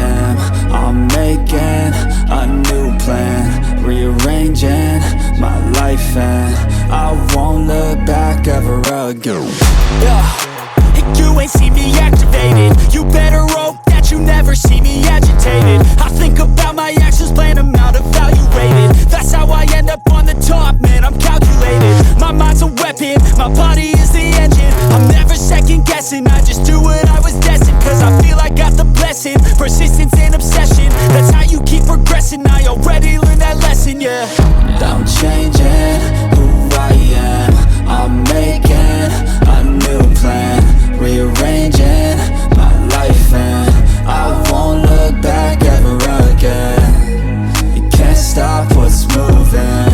am. I'm making a new plan, rearranging my life, and I won't look back ever again. You ain't see me activated. You better hope that you never see me agitated. I think about my actions, plan them out, evaluated. That's how I end up on the top, man, I'm calculated. My mind's a weapon, my body is the engine. I'm never second guessing, I just do what I was destined. Cause I feel I got the blessing, persistence and obsession. That's how you keep progressing, I already learned that lesson, yeah. I'm changing who I am. I'm making a new plan, rearranging my life, and I won't look back ever again. You can't stop what's moving.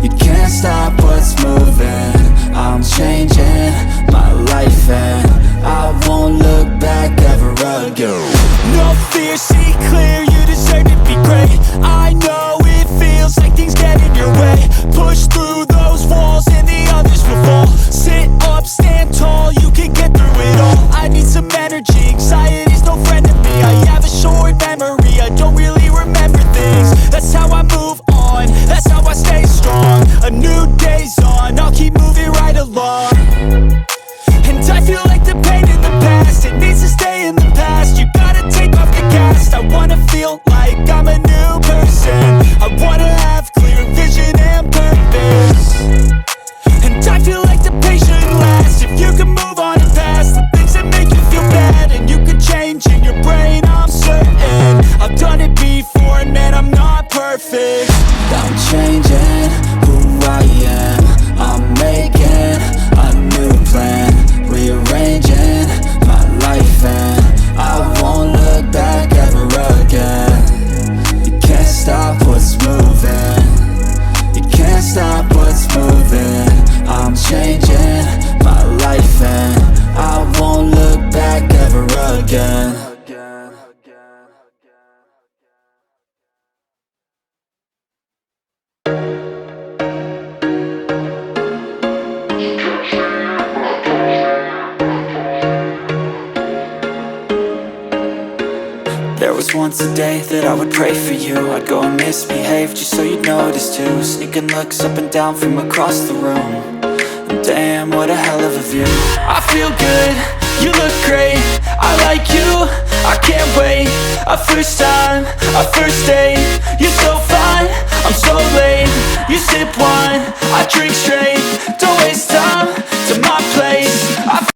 You can't stop what's moving. I'm changing my life, and I won't look back ever again. No fear, see clear, you deserve to be great. I know it feels like things get in your way. Push through those walls and the others will fall. Sit up, stand tall, you can get through it all. I need some energy, anxiety's no friend to me. I have a short memory, I don't really remember things. That's how I move on, that's how I stay strong. A new day's on, I'll keep moving right along. And I feel like the pain in the past, it needs to stay in the past. You gotta take off the cast. I wanna feel like I'm a new person. I wanna have clear vision and purpose. And I feel like the pain shouldn't last. If you can move on and past the things that make you feel bad, and you can change in your brain, I'm certain. I've done it before, and man, I'm not perfect. I'm changing who I am. I'm making a new plan, rearranging my life, and I won't look back ever again. You can't stop what's moving. You can't stop what's moving. I'm changing my life, and I won't look back ever again. There was once a day that I would pray for you. I'd go and misbehave just so you'd notice too. Sneaking looks up and down from across the room. And damn, what a hell of a view. I feel good, you look great, I like you, I can't wait. A first time, a first date, you're so fine, I'm so late. You sip wine, I drink straight,